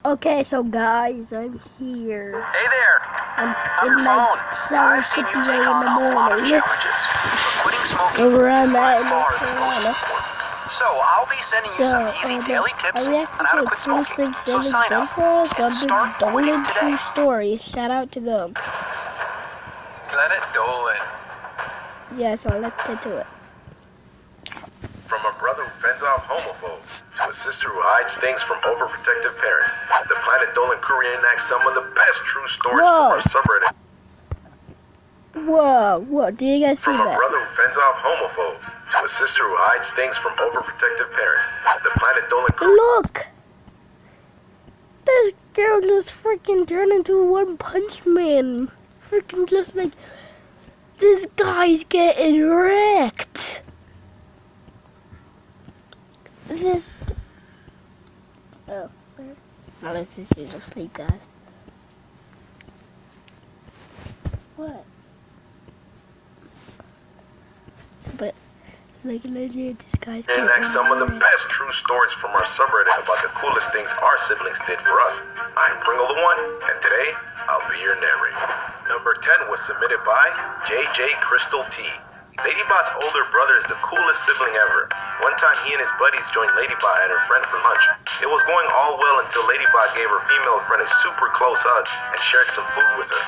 Okay, so guys, I'm here. Hey there. I'm in like 7:58 in the morning. Quitting smoking Over is I'm by at far North the most Carolina. important. So I'll be sending you some easy daily tips I on how to reacted quit to the coolest smoking. things So David's sign done up for us. and start quitting Dolan today. True Stories. Shout out to them. Planet Dolan. Yeah, so let's get to it. From a brother who fends off homophobes to a sister who hides things from overprotective parents, the Planet Dolan crew reenacts some of the best true stories from our subreddit. Whoa, do you guys see From a that? brother who fends off homophobes to a sister who hides things from overprotective parents, the Planet Dolan crew... Look! This girl just freaking turned into a One Punch Man. Freaking just like... This guy's getting wrecked. This... Oh, sorry. Now let's just use sleep, guys. What? But, like, legit, this guy's getting Reenact some of the wrecked. best true stories from our subreddit about the coolest things our siblings did for us. I'm Pringle the One, and today, I'll be your narrator. Number 10 was submitted by JJ Crystal T. Ladybot's older brother is the coolest sibling ever. One time he and his buddies joined Ladybot and her friend for lunch. It was going all well until Ladybot gave her female friend a super close hug and shared some food with her.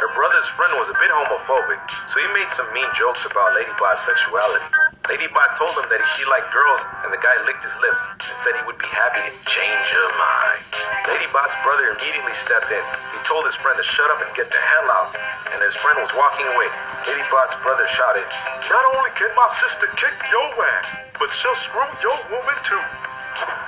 Her brother's friend was a bit homophobic, so he made some mean jokes about Ladybot's sexuality. Ladybot told him that she liked girls, and the guy licked his lips and said he would be happy to change her mind. Ladybot's brother immediately stepped in. He told his friend to shut up and get the hell out. And as his friend was walking away, Ladybot's brother shouted, "Not only can my sister kick your ass, but she'll screw your woman too."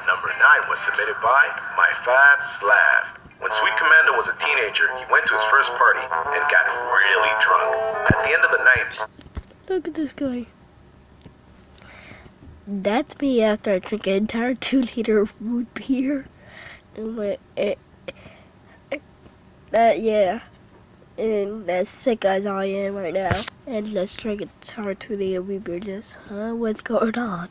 Number 9 was submitted by My Fab Slav. When Sweet Commando was a teenager, he went to his first party and got really drunk. At the end of the night, Look at this guy. That's me after I drink an entire 2-liter root beer. Yeah. And as sick as I am right now. And let's drink an entire 2-liter root beer. Just, what's going on?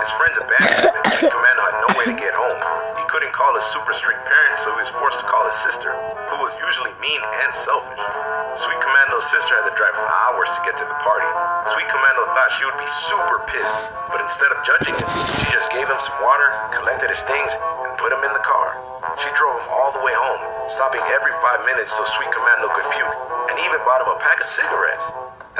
his friends abandoned him and Sweet Commando had no way to get home. He couldn't call his super strict parents, so he was forced to call his sister, who was usually mean and selfish. Sweet Commando's sister had to drive hours to get to the party. Sweet Commando thought she would be super pissed, but instead of judging him, she just gave him some water, collected his things, and put him in the car. She drove him all the way home, stopping every 5 minutes so Sweet Commando could puke, and even bought him a pack of cigarettes.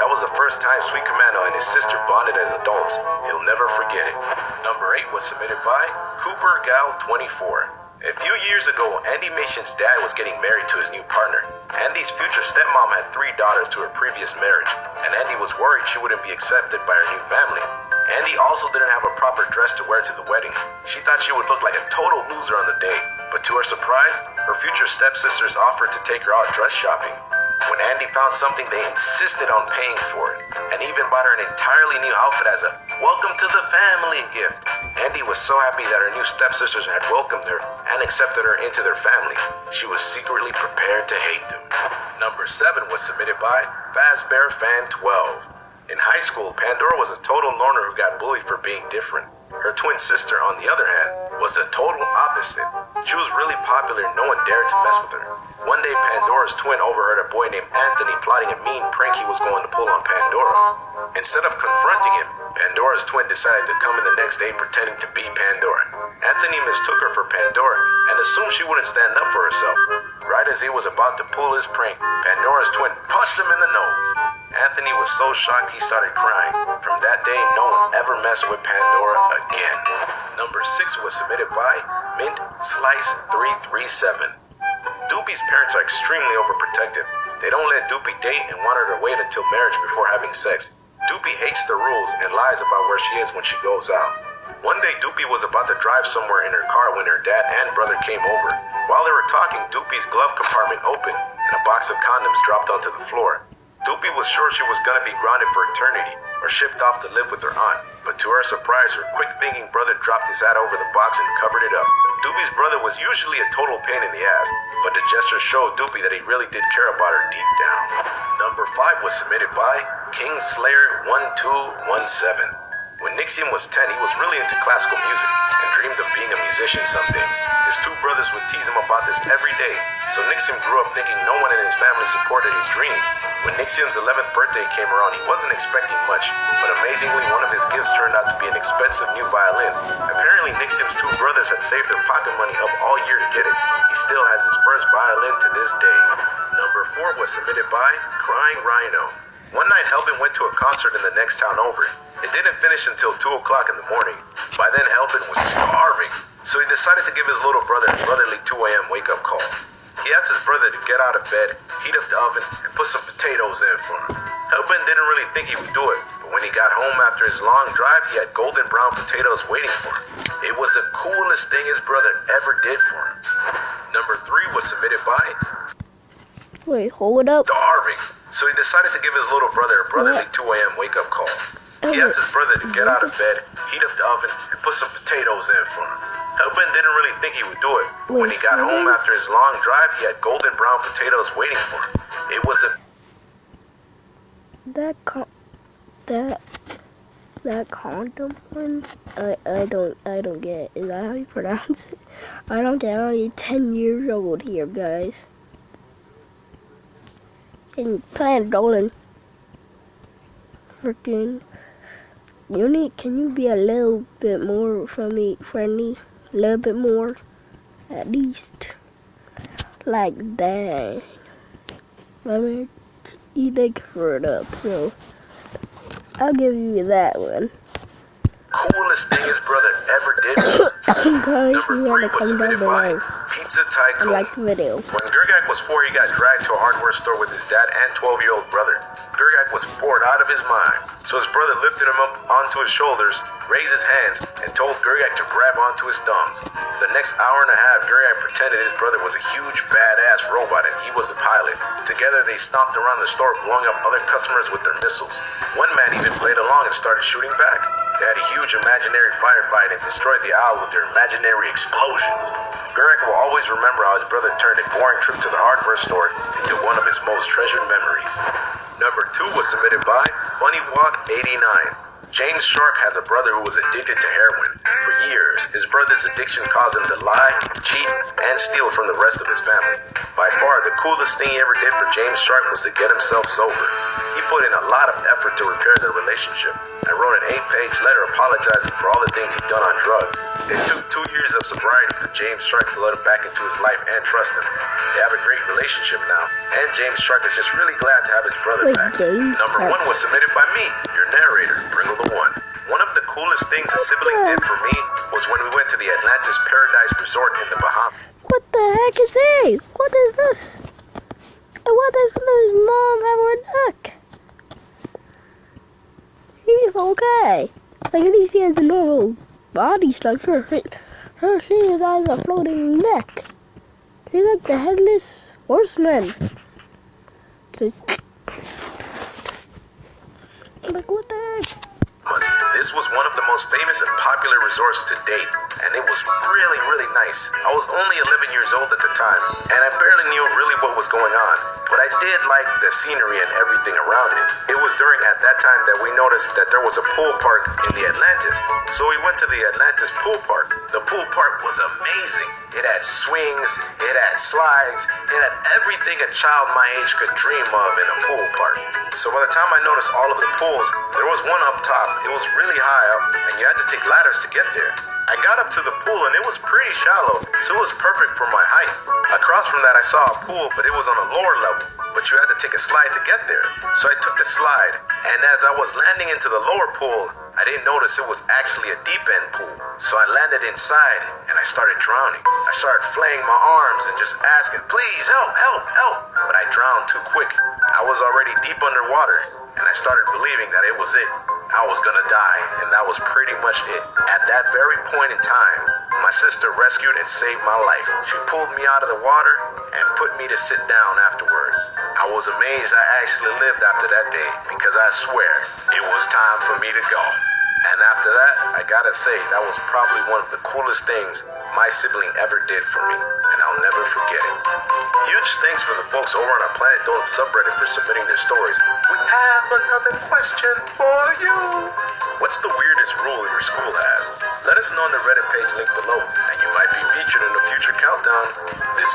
That was the first time Sweet Commando and his sister bonded as adults. He'll never forget it. Number 8 was submitted by Cooper Gal 24. A few years ago, Andy Mation's dad was getting married to his new partner. Andy's future stepmom had 3 daughters to her previous marriage, and Andy was worried she wouldn't be accepted by her new family. Andy also didn't have a proper dress to wear to the wedding. She thought she would look like a total loser on the day, but to her surprise, her future stepsisters offered to take her out dress shopping. When Andy found something, they insisted on paying for it, and even bought her an entirely new outfit as a welcome to the family gift. Andy was so happy that her new stepsisters had welcomed her and accepted her into their family. She was secretly prepared to hate them. Number 7 was submitted by Fazbear Fan 12. In high school, Pandora was a total loner who got bullied for being different. Her twin sister, on the other hand, was the total opposite. She was really popular and no one dared to mess with her. One day, Pandora's twin overheard a boy named Anthony plotting a mean prank he was going to pull on Pandora. Instead of confronting him, Pandora's twin decided to come in the next day pretending to be Pandora. Anthony mistook her for Pandora and assumed she wouldn't stand up for herself. Right as he was about to pull his prank, Pandora's twin punched him in the nose. Anthony was so shocked he started crying. From that day, no one ever messed with Pandora again. Number 6 was submitted by Mint Slice 337. Doopie's parents are extremely overprotective. They don't let Doopie date and want her to wait until marriage before having sex. Doopie hates the rules and lies about where she is when she goes out. One day, Doopie was about to drive somewhere in her car when her dad and brother came over. While they were talking, Doopie's glove compartment opened and a box of condoms dropped onto the floor. Doopie was sure she was going to be grounded for eternity or shipped off to live with her aunt. But to her surprise, her quick-thinking brother dropped his hat over the box and covered it up. Doopie's brother was usually a total pain in the ass, but the gesture showed Doopie that he really did care about her deep down. Number 5 was submitted by Kingslayer 1217. When Nixium was 10, he was really into classical music and dreamed of being a musician someday. His about this every day, so Nixium grew up thinking no one in his family supported his dream. When Nixium's 11th birthday came around, he wasn't expecting much, but amazingly, one of his gifts turned out to be an expensive new violin. Apparently, Nixium's two brothers had saved their pocket money up all year to get it. He still has his first violin to this day. Number 4 was submitted by Crying Rhino. One night, Helbin went to a concert in the next town over. It didn't finish until 2 o'clock in the morning. By then, Helbin was starving, so he decided to give his little brother a brotherly 2 a.m. wake-up call. He asked his brother to get out of bed, heat up the oven, and put some potatoes in for him. Helbin didn't really think he would do it, but when he got home after his long drive, he had golden brown potatoes waiting for him. It was the coolest thing his brother ever did for him. Number 3 was submitted by... Wait, hold up. Starving. So he decided to give his little brother a brotherly 2 a.m. wake-up call. He asked his brother to get out of bed, heat up the oven, and put some potatoes in for him. Helbin didn't really think he would do it, but when he got home after his long drive, he had golden brown potatoes waiting for him. It was a... That condom one, I don't get. Is that how you pronounce it? I don't get. I'm only 10 years old here, guys. And Planet Dolan. Freaking. Can you be a little bit more friendly? A little bit more, at least. Like that. I mean, you think for it up, so I'll give you that one. Coolest thing his brother ever did. Guys, Number 3 was submitted by Pizza Tycoon. Like the video. When Gergak was 4, he got dragged to a hardware store with his dad and 12-year-old brother. Gergak was bored out of his mind, so his brother lifted him up onto his shoulders, raised his hands, and told Gergak to grab onto his thumbs. For the next hour and a half, Gergak pretended his brother was a huge, badass robot and he was the pilot. Together, they stomped around the store, blowing up other customers with their missiles. One man even played along and started shooting back. They had a huge imaginary firefight and destroyed the owl with their imaginary explosions. Gergak will always remember how his brother turned a boring trip to the hardware store into one of his most treasured memories. Number 2 was submitted by Funny Walk 89. James Shark has a brother who was addicted to heroin. For years, his brother's addiction caused him to lie, cheat, and steal from the rest of his family. By far, the coolest thing he ever did for James Shark was to get himself sober. He put in a lot of effort to repair their relationship and wrote an 8-page letter apologizing for all the things he'd done on drugs. It took 2 years of sobriety for James Shark to let him back into his life and trust him. They have a great relationship now, and James Shark is just really glad to have his brother back. Number 1 was submitted by me, your narrator, Pringle the One. One of the coolest things a sibling did for me was when we went to the Atlantis Paradise Resort in the Bahamas. What the heck is he? What is this? Why does his mom have her neck? He's okay. Like, at least he has a normal body structure. She has a floating neck. He's like the headless horseman. Like, what the heck? This was one of the most famous and popular resorts to date, and it was really, really nice. I was only 11 years old at the time, and I barely knew really what was going on, but I did like the scenery and everything around it. It was during at that time that we noticed that there was a pool park in the Atlantis, so we went to the Atlantis pool park. The pool park was amazing. It had swings, it had slides, it had everything a child my age could dream of in a pool park. So by the time I noticed all of the pools, there was one up top. It was really high up, and you had to take ladders to get there. I got up to the pool, and it was pretty shallow, so it was perfect for my height. Across from that, I saw a pool, but it was on a lower level, but you had to take a slide to get there. So I took the slide, and as I was landing into the lower pool, I didn't notice it was actually a deep-end pool. So I landed inside, and I started drowning. I started flaying my arms and just asking, please, help, help, help. But I drowned too quick. I was already deep underwater, and I started believing that it was it. I was gonna die, and that was pretty much it. At that very point in time, my sister rescued and saved my life. She pulled me out of the water and put me to sit down afterwards. I was amazed I actually lived after that day, because I swear, it was time for me to go. And after that, I gotta say, that was probably one of the coolest things my sibling ever did for me, and I'll never forget it. Huge thanks for the folks over on our Planet Dolan subreddit for submitting their stories. We have another question for you. What's the weirdest rule your school has? Let us know on the Reddit page link below, and you might be featured in a future countdown. This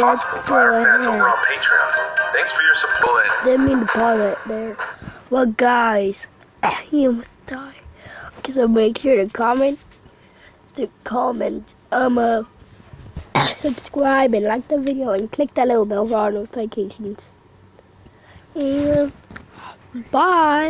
possible by our fans over on Patreon. Thanks for your support. Didn't mean to pause it there. Well, guys, he almost died. Okay, so make sure to comment, subscribe and like the video and click that little bell for all notifications. And bye.